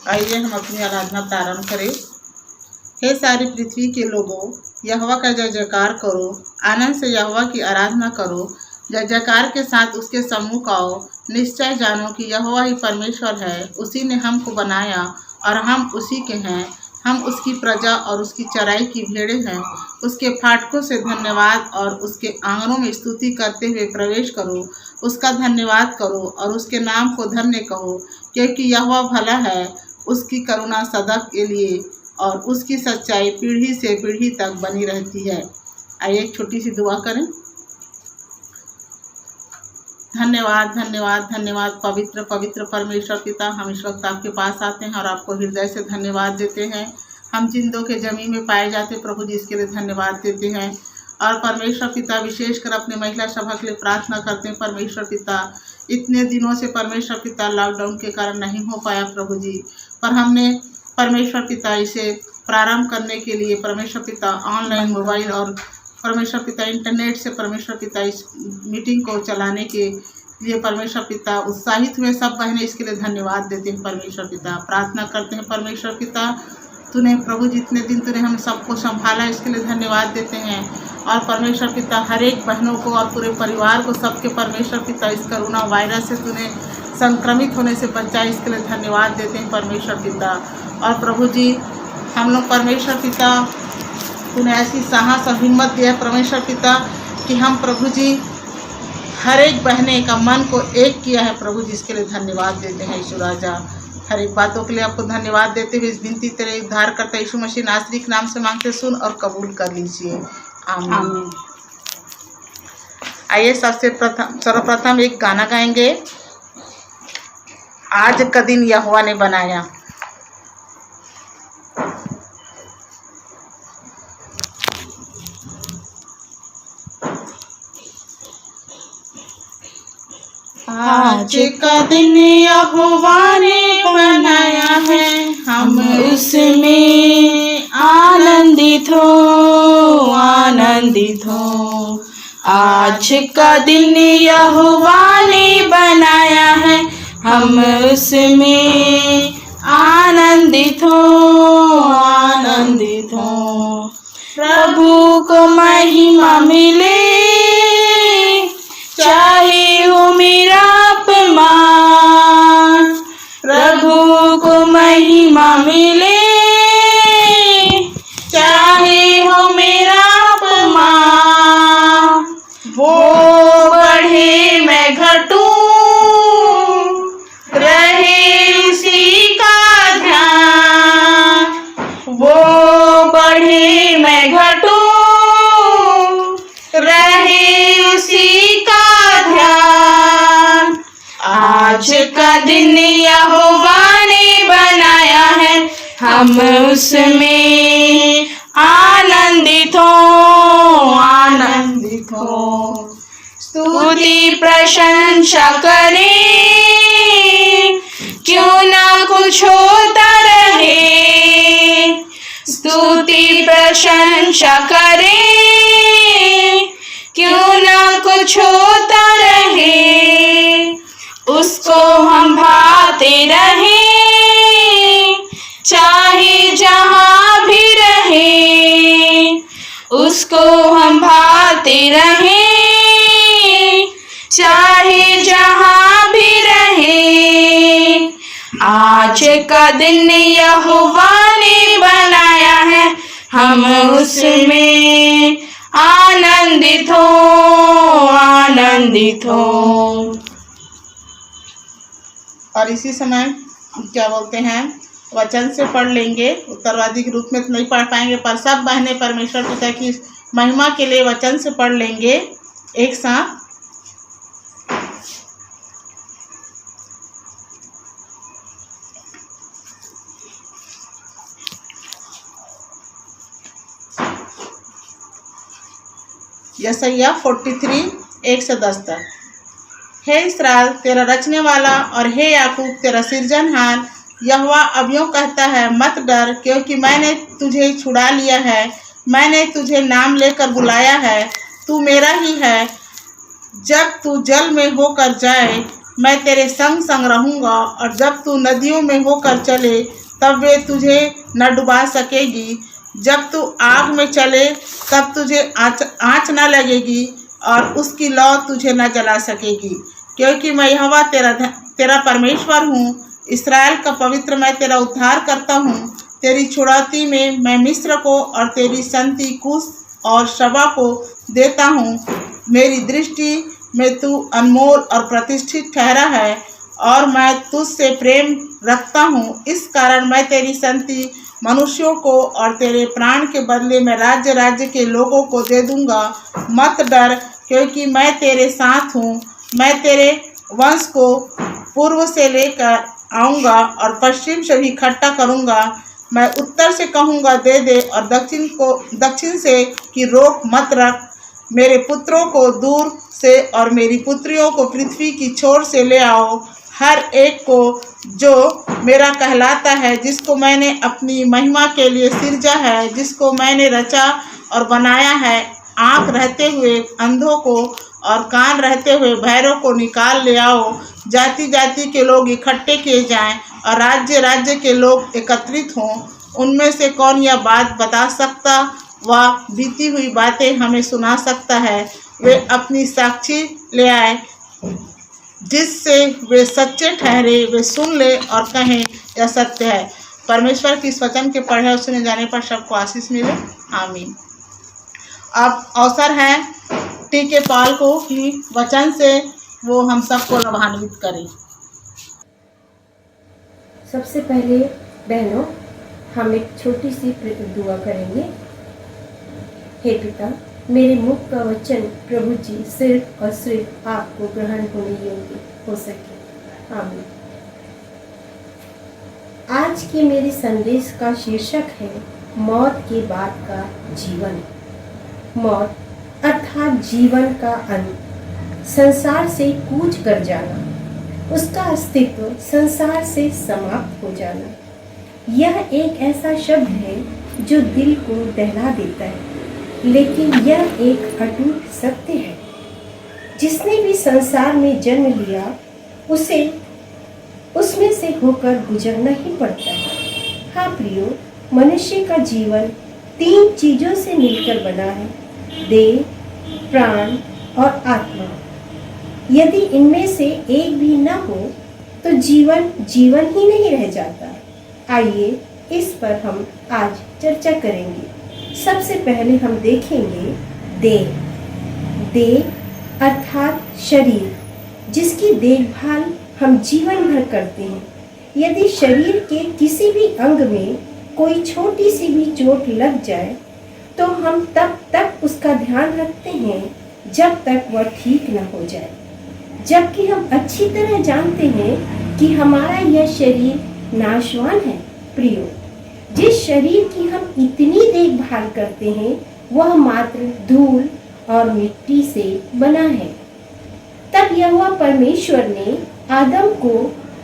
आइए हम अपनी आराधना प्रारंभ करें। हे सारी पृथ्वी के लोगों, यहोवा का जय जयकार करो, आनंद से यहोवा की आराधना करो, जय जयकार के साथ उसके सम्मुख आओ। निश्चय जानो कि यहोवा ही परमेश्वर है, उसी ने हमको बनाया और हम उसी के हैं। हम उसकी प्रजा और उसकी चराई की भेड़ें हैं। उसके फाटकों से धन्यवाद और उसके आंगनों में स्तुति करते हुए प्रवेश करो। उसका धन्यवाद करो और उसके नाम को धन्य कहो, क्योंकि यहोवा भला है, उसकी करुणा सदा के लिए और उसकी सच्चाई पीढ़ी से पीढ़ी तक बनी रहती है। आइए एक छोटी सी दुआ करें। धन्यवाद धन्यवाद धन्यवाद पवित्र पवित्र परमेश्वर पिता, हम इस वक्त आपके पास आते हैं और आपको हृदय से धन्यवाद देते हैं। हम जिंदों के जमीन में पाए जाते प्रभु जी, इसके लिए धन्यवाद देते हैं। और परमेश्वर पिता, विशेषकर अपने महिला सभा के लिए प्रार्थना करते हैं। परमेश्वर पिता, इतने दिनों से परमेश्वर पिता लॉकडाउन के कारण नहीं हो पाया प्रभु जी, पर हमने परमेश्वर पिता इसे प्रारंभ करने के लिए परमेश्वर पिता ऑनलाइन मोबाइल और परमेश्वर पिता इंटरनेट से परमेश्वर पिता इस मीटिंग को चलाने के लिए परमेश्वर पिता उत्साहित हुए। सब बहनें इसके लिए धन्यवाद देते हैं। परमेश्वर पिता प्रार्थना करते हैं परमेश्वर पिता, तूने प्रभु जितने दिन तूने हम सबको संभाला, इसके लिए धन्यवाद देते हैं। और परमेश्वर पिता हर एक बहनों को और पूरे परिवार को, सबके परमेश्वर पिता इस कोरोना वायरस से तूने संक्रमित होने से बचाया, इसके लिए धन्यवाद देते हैं परमेश्वर पिता। और प्रभु जी, हम लोग परमेश्वर पिता तूने ऐसी साहस और हिम्मत दिया परमेश्वर पिता कि हम प्रभु जी हर एक बहने का मन को एक किया है प्रभु जी, इसके लिए धन्यवाद देते हैं यीशु राजा। हर एक बातों के लिए आपको धन्यवाद देते हुए इस विनती तेरे उद्धार करता यीशु मसीह नासरी के नाम से मांगते, सुन और कबूल कर लीजिए, आमीन। आइए सर्वप्रथम एक गाना गाएंगे, आज का दिन यहोवा ने बनाया। आज का दिन यहोवा ने बनाया है, हम उसमें आनंदित हो आनंदित हो। आज का दिन यहोवा ने बनाया है, हम उसमें आनंदित हो आनंदित हो। प्रभु को महिमा मिले, चाहे हो मेरा अपमान। प्रभु को महिमा मिले, चाहे हो मेरा अपमान। वो बढ़े मैं घटूं, रहे उसी का ध्यान। वो बढ़े मैं घटूं, रहे उसी का ध्यान। आज का दिन यहोवा ने बनाया है, हम उसमें आनंदित हो आनंदित हो। स्तुति प्रशंसा करें, क्यों ना कुछ होता रहे। स्तुति प्रशंसा करें, क्यों ना कुछ होता रहे। उसको हम भाते रहे, चाहे जहाँ भी रहे। उसको हम भाते रहे, चाहे जहाँ भी रहे। आज का दिन यहोवा ने बनाया है, हम उसमें आनंदित हो आनंदित हो। और इसी समय क्या बोलते हैं, वचन से पढ़ लेंगे। उत्तरवादी के रूप में तो नहीं पढ़ पाएंगे, पर सब बहनें परमेश्वर पिता की महिमा के लिए वचन से पढ़ लेंगे एक साथ। यशायाह 43 1 से 10 तक। हे इस्राएल तेरा रचने वाला और हे याकूब तेरा सृजनहार यहोवा अब यूँ कहता है, मत डर, क्योंकि मैंने तुझे छुड़ा लिया है। मैंने तुझे नाम लेकर बुलाया है, तू मेरा ही है। जब तू जल में होकर जाए मैं तेरे संग संग रहूँगा, और जब तू नदियों में होकर चले तब वे तुझे न डुबा सकेगी। जब तू आग में चले तब तुझे आँच न लगेगी, और उसकी लौ तुझे न जला सकेगी। क्योंकि मैं यहोवा तेरा परमेश्वर हूँ, इस्राएल का पवित्र मैं तेरा उद्धार करता हूँ। तेरी छुड़ौती में मैं मिस्र को और तेरी संति कुश और शबा को देता हूँ। मेरी दृष्टि में तू अनमोल और प्रतिष्ठित ठहरा है, और मैं तुझसे प्रेम रखता हूँ। इस कारण मैं तेरी संति मनुष्यों को और तेरे प्राण के बदले में राज्य राज्य के लोगों को दे दूंगा। मत डर, क्योंकि मैं तेरे साथ हूँ। मैं तेरे वंश को पूर्व से लेकर आऊँगा और पश्चिम से भी इकट्ठा करूँगा। मैं उत्तर से कहूँगा दे दे, और दक्षिण से कि रोक मत रख। मेरे पुत्रों को दूर से और मेरी पुत्रियों को पृथ्वी की छोर से ले आओ। हर एक को जो मेरा कहलाता है, जिसको मैंने अपनी महिमा के लिए सिरजा है, जिसको मैंने रचा और बनाया है। आँख रहते हुए अंधों को और कान रहते हुए बहरों को निकाल ले आओ। जाति जाति के लोग इकट्ठे किए जाएं, और राज्य राज्य के लोग एकत्रित हों। उनमें से कौन यह बात बता सकता व बीती हुई बातें हमें सुना सकता है? वे अपनी साक्षी ले आए, जिससे वे सच्चे ठहरे। वे सुन ले और कहें यह सत्य है। परमेश्वर की इस वचन के पढ़े और सुने जाने पर सबको आशीष मिले। आमीन। अब अवसर है टीके पाल को कि वचन से वो हम सबको लाभान्वित करें। सबसे पहले बहनों, हम एक छोटी सी दुआ करेंगे। हे पिता, मेरे मुख का वचन प्रभु जी सिर्फ और सिर्फ आपको ग्रहण होने योग्य हो सके। आमीन। आज के मेरे संदेश का शीर्षक है मौत के बाद का जीवन। मौत अर्थात जीवन का अंत, संसार से कूच कर जाना, उसका अस्तित्व संसार से समाप्त हो जाना। यह एक ऐसा शब्द है जो दिल को दहला देता है, लेकिन यह एक अटूट सत्य है। जिसने भी संसार में जन्म लिया उसे उसमें से होकर गुजरना ही पड़ता है। हाँ प्रियो, मनुष्य का जीवन 3 चीजों से मिलकर बना है, देह, प्राण और आत्मा। यदि इनमें से एक भी न हो तो जीवन जीवन ही नहीं रह जाता। आइए इस पर हम आज चर्चा करेंगे। सबसे पहले हम देखेंगे देह। देह अर्थात शरीर, जिसकी देखभाल हम जीवन भर करते हैं। यदि शरीर के किसी भी अंग में कोई छोटी सी भी चोट लग जाए तो हम तब तक उसका ध्यान रखते हैं जब तक वह ठीक न हो जाए, जबकि हम अच्छी तरह जानते हैं कि हमारा यह शरीर नाशवान है। प्रियो, जिस शरीर की हम इतनी देखभाल करते हैं वह मात्र धूल और मिट्टी से बना है। तब यहोवा परमेश्वर ने आदम को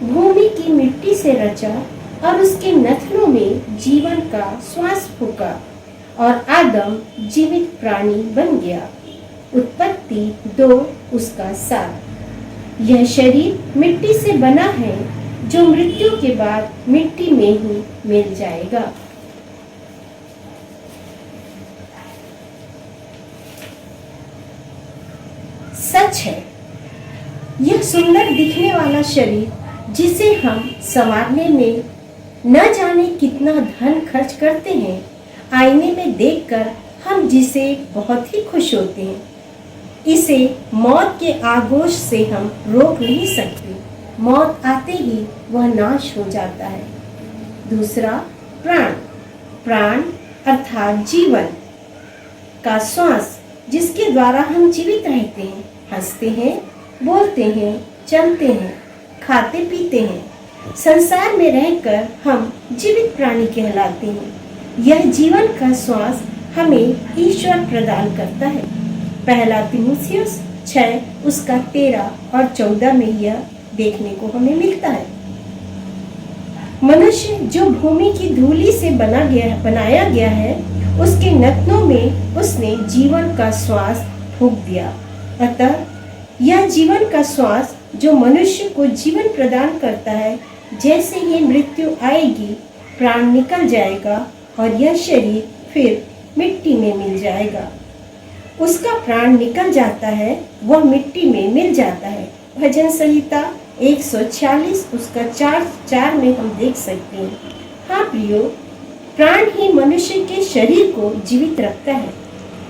भूमि की मिट्टी से रचा और उसके नथनों में जीवन का श्वास फूंका और आदम जीवित प्राणी बन गया। उत्पत्ति 2 उसका 7। यह शरीर मिट्टी से बना है जो मृत्यु के बाद मिट्टी में ही मिल जाएगा। सच है, यह सुंदर दिखने वाला शरीर जिसे हम संवारने में न जाने कितना धन खर्च करते हैं, आईने में देखकर हम जिसे बहुत ही खुश होते हैं, इसे मौत के आगोश से हम रोक नहीं सकते। मौत आते ही वह नाश हो जाता है। दूसरा, प्राण। प्राण अर्थात जीवन का श्वास, जिसके द्वारा हम जीवित रहते हैं, हंसते हैं, बोलते हैं, चलते हैं, खाते पीते हैं। संसार में रहकर हम जीवित प्राणी कहलाते हैं। यह जीवन का श्वास हमें ईश्वर प्रदान करता है। पहला तीमुथियुस 6 उसका 13 और 14 में यह देखने को हमें मिलता है। मनुष्य जो भूमि की धूलि से बनाया गया है, उसके नथनों में उसने जीवन का श्वास फूंक दिया। अतः यह जीवन का श्वास जो मनुष्य को जीवन प्रदान करता है। जैसे ही मृत्यु आएगी, प्राण निकल जाएगा और यह शरीर फिर मिट्टी में मिल जाएगा। उसका प्राण निकल जाता है, वह मिट्टी में मिल जाता है। भजन संहिता 146 उसका 4 में हम देख सकते हैं। हाँ प्रियो, प्राण ही मनुष्य के शरीर को जीवित रखता है।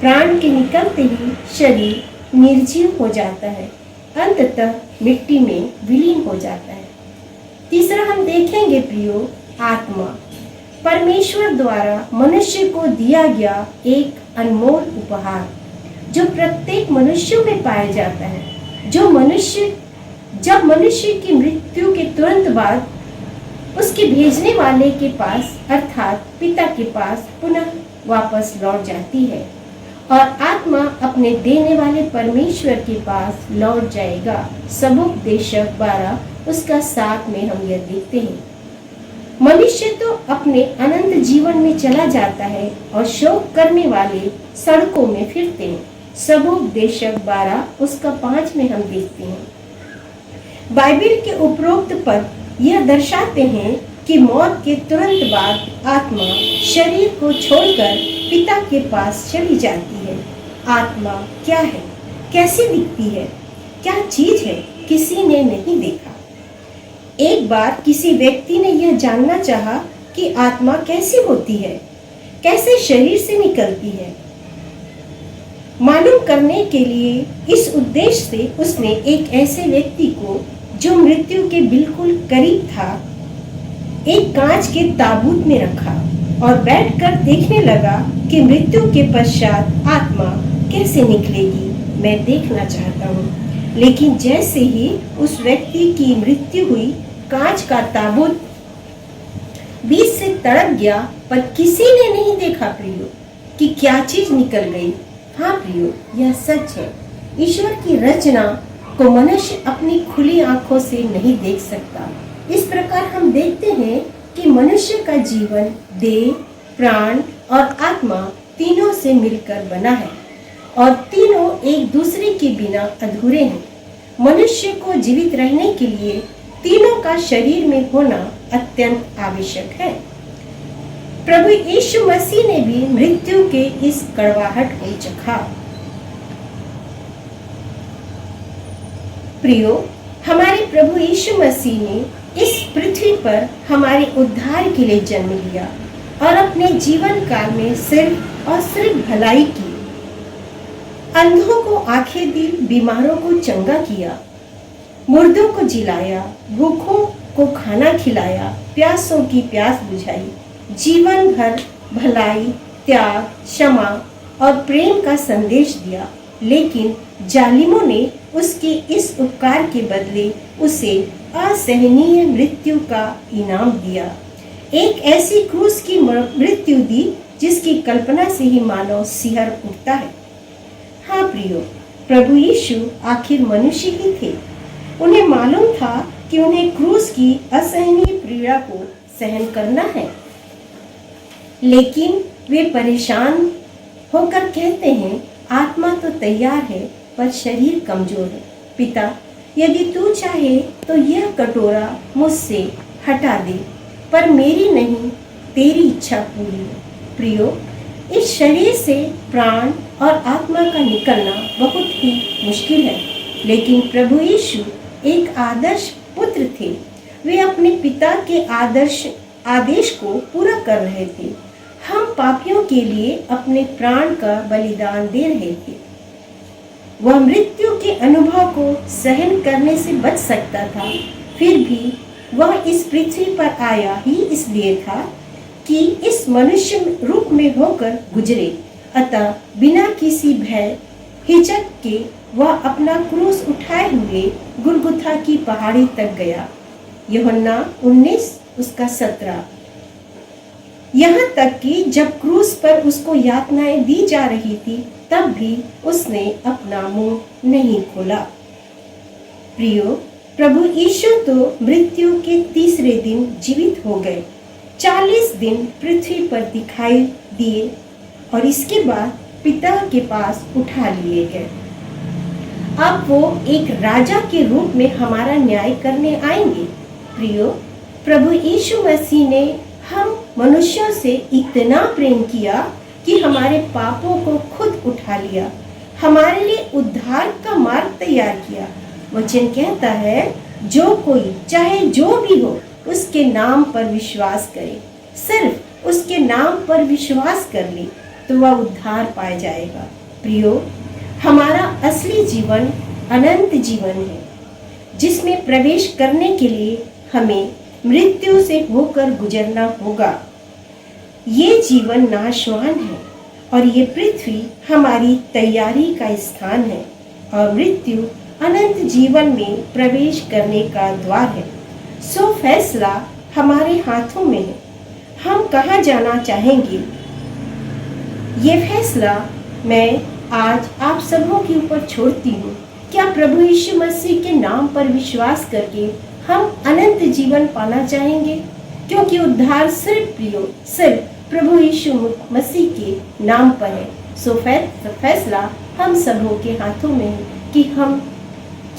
प्राण के निकलते ही शरीर निर्जीव हो जाता है, अंततः मिट्टी में विलीन हो जाता है। तीसरा हम देखेंगे प्रियो, आत्मा परमेश्वर द्वारा मनुष्य को दिया गया एक अनमोल उपहार जो प्रत्येक मनुष्य में पाया जाता है। जब मनुष्य की मृत्यु के तुरंत बाद उसके भेजने वाले के पास अर्थात पिता के पास पुनः वापस लौट जाती है और आत्मा अपने देने वाले परमेश्वर के पास लौट जाएगा। सबोपदेशक 12 उसका 7 में हम यह देखते हैं। मनुष्य तो अपने अनंत जीवन में चला जाता है और शोक करने वाले सड़कों में फिरते हैं। सबोपदेशक 12 उसका 5 में हम देखते हैं। बाइबिल के उपरोक्त पद यह दर्शाते हैं कि मौत के तुरंत बाद आत्मा शरीर को छोड़कर पिता के पास चली जाती है। आत्मा क्या है, कैसी दिखती है, क्या चीज है, किसी ने नहीं देखा। एक बार किसी व्यक्ति ने यह जानना चाहा कि आत्मा कैसी होती है, कैसे शरीर से निकलती है। मालूम करने के लिए इस उद्देश्य से उसने एक ऐसे व्यक्ति को जो मृत्यु के बिल्कुल करीब था, एक कांच के ताबूत में रखा और बैठकर देखने लगा कि मृत्यु के पश्चात आत्मा कैसे निकलेगी। मैं देखना चाहता हूँ। लेकिन जैसे ही उस व्यक्ति की मृत्यु हुई, कांच का ताबूत बीच से तड़प गया, पर किसी ने नहीं देखा प्रियो कि क्या चीज निकल गई। हाँ प्रियो, यह सच है। ईश्वर की रचना को मनुष्य अपनी खुली आंखों से नहीं देख सकता। इस प्रकार हम देखते हैं कि मनुष्य का जीवन देह, प्राण और आत्मा तीनों से मिलकर बना है और तीनों एक दूसरे के बिना अधूरे हैं। मनुष्य को जीवित रहने के लिए तीनों का शरीर में होना अत्यंत आवश्यक है। प्रभु यीशु मसीह ने भी मृत्यु के इस कड़वाहट को चखा। प्रियो, हमारे प्रभु यीशु मसीह ने इस पृथ्वी पर हमारे उद्धार के लिए जन्म लिया और अपने जीवन काल में सिर्फ और सिर्फ भलाई की। अंधों को आंखें दी, बीमारों को चंगा किया, मुर्दों को जिलाया, भूखों को खाना खिलाया, प्यासों की प्यास बुझाई, जीवन भर भलाई, त्याग, क्षमा और प्रेम का संदेश दिया। लेकिन जालिमों ने उसके इस उपकार के बदले उसे असहनीय मृत्यु का इनाम दिया। एक ऐसी क्रूस की मृत्यु दी जिसकी कल्पना से ही मानव सिहर उठता है। हाँ प्रियो, प्रभु यीशु आखिर मनुष्य ही थे। उन्हें मालूम था कि उन्हें क्रूस की असहनीय पीड़ा को सहन करना है, लेकिन वे परेशान होकर कहते हैं, आत्मा तो तैयार है पर शरीर कमजोर है। पिता, यदि तू चाहे तो यह कटोरा मुझसे हटा दे, पर मेरी नहीं तेरी इच्छा पूरी हो। प्रियो, इस शरीर से प्राण और आत्मा का निकलना बहुत ही मुश्किल है, लेकिन प्रभु यीशु एक आदर्श पुत्र थे। वे अपने पिता के आदेश को पूरा कर रहे थे। हम पापियों के लिए अपने प्राण का बलिदान दे रहे थे। वह मृत्यु के अनुभव को सहन करने से बच सकता था, फिर भी वह इस पृथ्वी पर आया ही इसलिए था कि इस मनुष्य रूप में होकर गुजरे। अतः बिना किसी भय हिचक के वह अपना क्रूस उठाए हुए गुलगुथा की पहाड़ी तक गया। यूहन्ना 19 उसका 17। यहाँ तक कि जब क्रूस पर उसको यातनाएं दी जा रही थी, तब भी उसने अपना मुंह नहीं खोला। प्रियो, प्रभु यीशु तो मृत्यु के तीसरे दिन जीवित हो गए, 40 दिन पृथ्वी पर दिखाई दिए और इसके बाद पिता के पास उठा लिए गए। अब वो एक राजा के रूप में हमारा न्याय करने आएंगे। प्रियो, प्रभु यीशु मसीह ने हम मनुष्यों से इतना प्रेम किया कि हमारे पापों को खुद उठा लिया, हमारे लिए उद्धार का मार्ग तैयार किया। वचन कहता है, जो कोई चाहे जो भी हो उसके नाम पर विश्वास करे, सिर्फ उसके नाम पर विश्वास कर ले तो वह उद्धार पाया जाएगा। प्रियो, हमारा असली जीवन अनंत जीवन है, जिसमें प्रवेश करने के लिए हमें मृत्यु से होकर गुजरना होगा। ये जीवन नाशवान है और ये पृथ्वी हमारी तैयारी का स्थान है, और मृत्यु अनंत जीवन में प्रवेश करने का द्वार है। सो फैसला हमारे हाथों में है, हम कहाँ जाना चाहेंगे। ये फैसला मैं आज आप सबों के ऊपर छोड़ती हूँ। क्या प्रभु यीशु मसीह के नाम पर विश्वास करके हम अनंत जीवन पाना चाहेंगे? क्योंकि उद्धार सिर्फ प्रभु यीशु मसीह के नाम पर है। सो फैसला हम सबों के हाथों में है कि हम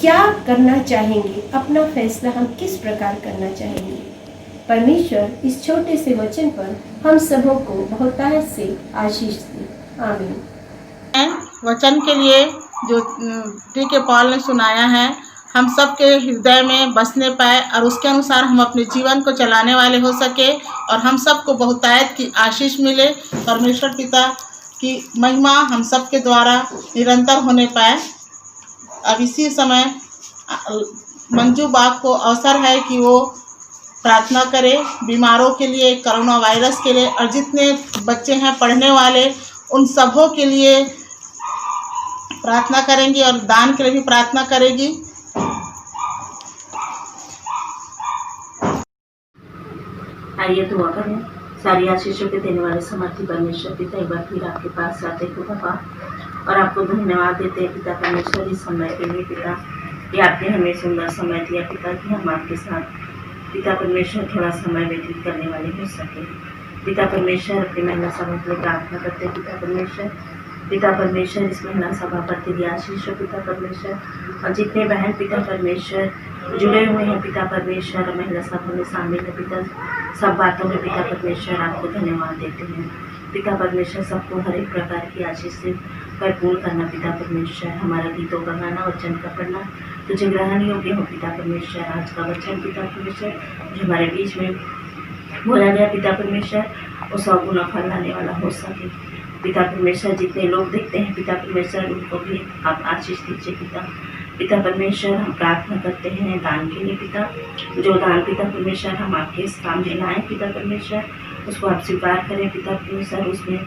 क्या करना चाहेंगे, अपना फैसला हम किस प्रकार करना चाहेंगे। परमेश्वर इस छोटे से वचन पर हम सबों को बहुतायत से आशीष दे। आमीन। वचन के लिए जो टी के पॉल ने सुनाया है, हम सब के हृदय में बसने पाए और उसके अनुसार हम अपने जीवन को चलाने वाले हो सके और हम सबको बहुतायत की आशीष मिले। परमेश्वर पिता की महिमा हम सब के द्वारा निरंतर होने पाए। अब इसी समय मंजू बाग को अवसर है कि वो प्रार्थना करे बीमारों के लिए, कोरोना वायरस के लिए, और जितने बच्चे हैं पढ़ने वाले उन सबों के लिए प्रार्थना करेंगी और दान के लिए भी प्रार्थना करेगी। आइए दुआ करें। सारी आशीषों के देने वाले समर्थी परमेश्वर पिता, एक बार फिर आपके पास आते हैं पापा और आपको धन्यवाद देते हैं पिता परमेश्वर इस समय के लिए। पिता, ये आपने हमें सुंदर समय दिया पिता कि हम आपके साथ पिता परमेश्वर थोड़ा समय व्यतीत करने वाले हो सके। पिता परमेश्वर अपनी महिला सभा के लिए प्रार्थना करते हैं पिता परमेश्वर इस महिला सभा पर तेरी आशीष हो पिता परमेश्वर, और जितने बहन पिता परमेश्वर जुड़े हुए हैं पिता परमेश्वर महिला सभा में शामिल है पिता, सब बातों में पिता परमेश्वर आपको धन्यवाद देते हैं पिता परमेश्वर। सबको हर एक प्रकार की आशीष से भरपूर करना पिता परमेश्वर। हमारा गीतों का गाना, वचन का पढ़ना तुझे ग्रहण योग्य हो पिता परमेश्वर। आज का वचन पिता परमेश्वर जो हमारे बीच में बोला गया पिता परमेश्वर, वो 100 गुना फल लाने वाला हो सके पिता परमेश्वर। जितने लोग देखते हैं पिता परमेश्वर उनको भी आप आशीष दीजिए पिता परमेश्वर। हम प्रार्थना करते हैं दान के लिए पिता, जो दान पिता परमेश्वर हम आपके इस काम में लाएँ पिता परमेश्वर, उसको आप स्वीकार करें पिता परमेश्वर, उसमें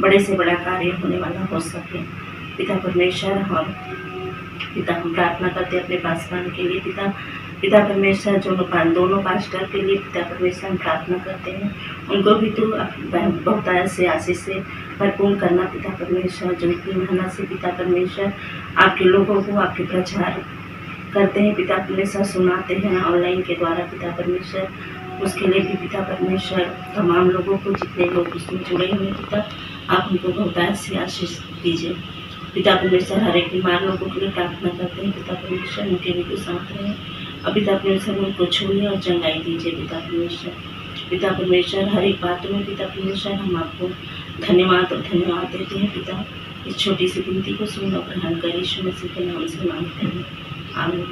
बड़े से बड़ा कार्य होने वाला हो सके पिता परमेश्वर। और पिता हम प्रार्थना करते हैं अपने पासवान के लिए पिता परमेश्वर, जो दोनों पास्टर के लिए पिता परमेश्वर हम प्रार्थना करते हैं, उनको भी तो बहुतायत से आशीष से भरपूर करना पिता परमेश्वर। जो इतनी मेहनत से पिता परमेश्वर आपके लोगों को आपके प्रचार करते हैं पिता परमेश्वर, सुनाते हैं ऑनलाइन के द्वारा पिता परमेश्वर, उसके लिए भी पिता परमेश्वर तमाम लोगों को, जितने लोग उसमें जुड़े हुए पिता, आप उनको बहुतायत से आशीष दीजिए पिता परमेश्वर। हर एक बीमार लोगों के लिए प्रार्थना करते हैं पिता परमेश्वर, उनके भी कुछ साथ रहें और पिता परमेश्वर उनको छूइए और चंगाई दीजिए पिता परमेश्वर। हर एक बातों में पिता परमेश्वर हम आपको धन्यवाद देते हैं पिता। इस छोटी सी विनती को सुन और ग्रहण कर यीशु मसीह के नाम से मांगते हैं, आमीन।